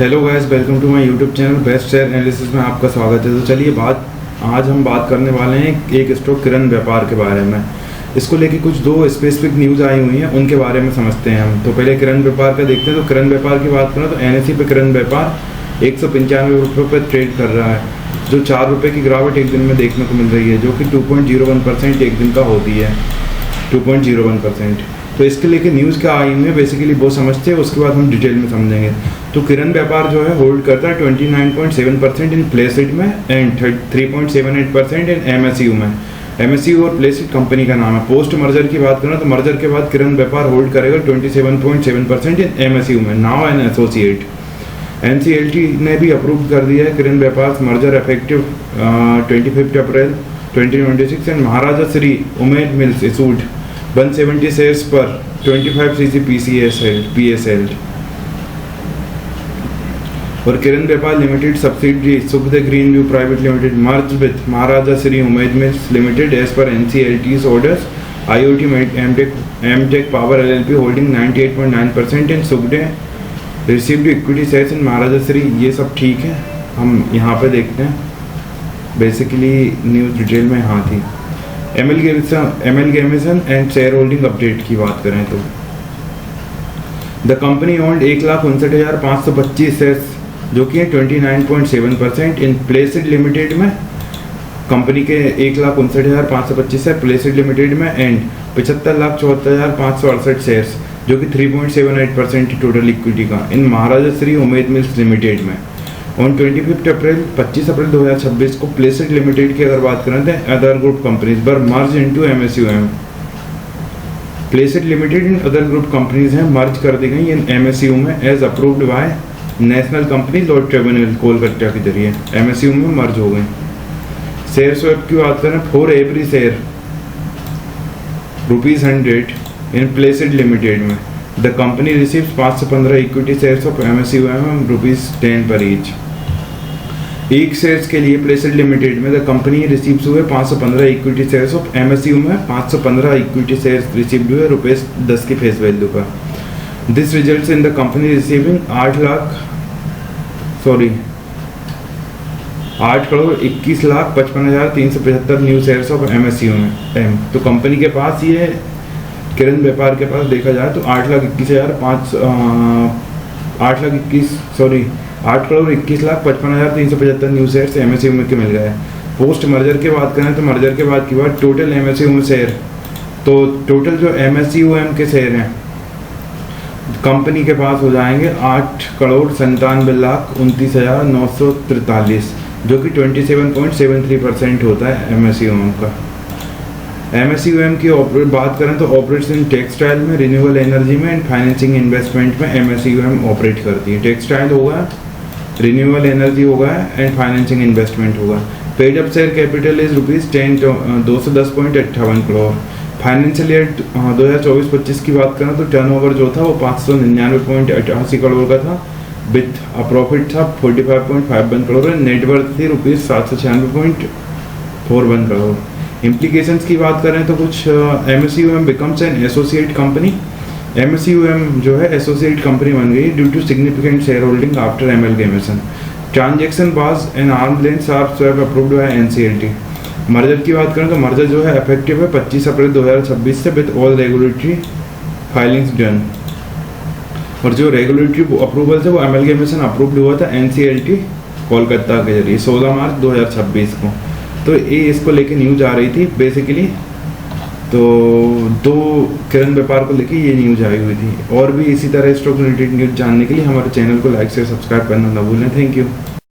Hello guys, welcome to my YouTube channel best share analysis में आपका स्वागत है। तो चलिए आज हम बात करने वाले हैं एक स्टॉक किरण व्यापार के बारे में। इसको लेके कुछ दो स्पेसिफिक न्यूज़ आई हुई हैं, उनके बारे में समझते हैं हम। तो पहले किरण व्यापार का देखते हैं। तो किरण व्यापार की बात करें तो NSE पे किरण व्यापार 195 रुपये पर ट्रेड कर रहा है, जो 4 रुपये की गिरावट एक दिन में देखने को मिल रही है, जो कि 2.01% एक दिन का होती है, 2.01%। तो इसके लेके न्यूज़ क्या आई हुई है बेसिकली वो समझते हैं, उसके बाद हम डिटेल में समझेंगे। तो किरण व्यापार जो है होल्ड करता है 29.7% इन प्लेसिड में एंड 3.78% इन MSU में। MSU और प्लेसिड कंपनी का नाम है। पोस्ट मर्जर की बात करें तो मर्जर के बाद किरण व्यापार होल्ड करेगा 27.7% इन MSU में। नाउ एन एसोसिएट NCLT ने भी अप्रूव कर दिया है Kiran Vyapar merger effective 25 April 2026 and Maharaja Shri Umed mills issued 170 shares per 25 cc PSL और Kiran Vyapar limited subsidiary Sukhdev green view private limited merge with Maharaja Shri Umed mills limited as per NCLT's orders। IoT MTech Power LLP holding 98.9% in Sukhdev received equity shares in Maharaja Shri. ये सब ठीक है, हम यहाँ पे देखते हैं। बेसिकली न्यूज़ डिटेल में यहाँ थी। Amalgamation and share holding update की बात करें तो द कंपनी ओन्ड 1,59,525 शेयर्स, जो कि है 29.7% इन प्लेसिड लिमिटेड में। कंपनी के 1,59,525 है प्लेसिड लिमिटेड में एंड 75,74,568 शेयर्स, जो कि 3.78% टोटल इक्विटी का इन महाराजा श्री उमेद मिल्स लिमिटेड में। ऑन 25 अप्रैल 2026 को प्लेसिड लिमिटेड की अगर बात करें तो अदर ग्रुप कंपनीज पर merge into MSUM। Placid limited in other group companies हैं मर्ज कर दी गई इन MSU में as approved by national company law tribunal Kolkata के जरिए MSU में मर्ज हो गए। शेयर स्वैप की बात करें for every share ₹100 in Placid limited में द कंपनी रिसीव्स 5 से 15 इक्विटी शेयर्स ऑफ MSUM ₹10 पर ईच। एक शेयर्स के लिए प्लेसिड लिमिटेड में द कंपनी रिसीव्स हुए 5 से 15 इक्विटी शेयर्स ऑफ MSU में 5 से 15 इक्विटी शेयर्स रिसीव्ड हुए ₹10 की फेस वैल्यू का। This results in the company receiving 8,21,55,375 new shares of MSU में। तो कंपनी के पास ये किरण व्यापार के पास देखा जाए तो 8,21,55,375 न्यू शेयर्स MSU में के मिल गए। पोस्ट मर्जर की बात करें तो मर्जर के बाद की बात टोटल MSU में शेयर, तो टोटल जो MSUM के शेयर हैं कंपनी के पास हो जाएंगे 8,97,29,943, जो कि 27.73% होता है MSUM का। MSUM की बात करें तो ऑपरेट्स इन टेक्सटाइल में, रिन्यूएबल एनर्जी में एंड फाइनेंसिंग इन्वेस्टमेंट में MSUM ऑपरेट करती है। टेक्सटाइल होगा, रिन्यूएबल एनर्जी होगा एंड फाइनेंसिंग इन्वेस्टमेंट होगा। Paid up share capital is ₹210.58 crore. Financial year 2024-25 की बात करें तो टर्नओवर जो था वो 599.88 करोड़ का था, विथ अ प्रॉफिट था 45.51 करोड़। नेटवर्थ थी ₹796.41 करोड़। इम्प्लीकेशंस की बात करें तो कुछ MSUM becomes an associate company. MSUM जो है एसोसिएट कंपनी बन गई due to significant share holding after amalgamation. Transaction was an arm length sharp swap approved by NCLT। Merger की बात करें तो मर्जर जो है इफेक्टिव है 25 अप्रैल 2026 से with all regulatory filings done. और जो रेगुलेटरी अप्रूवल है वो एमलगेमेशन अप्रूव्ड हुआ था NCLT कोलकाता के जरिए 16 मार्च 2026 को। तो ये इसको लेके न्यूज आ रही थी बेसिकली। तो दो किरण व्यापार को लेके ये न्यूज आई हुई थी। और भी इसी तरह स्टॉक रिलेटेड न्यूज जानने के लिए हमारे चैनल को लाइक से सब्सक्राइब करना ना भूलें। Thank you.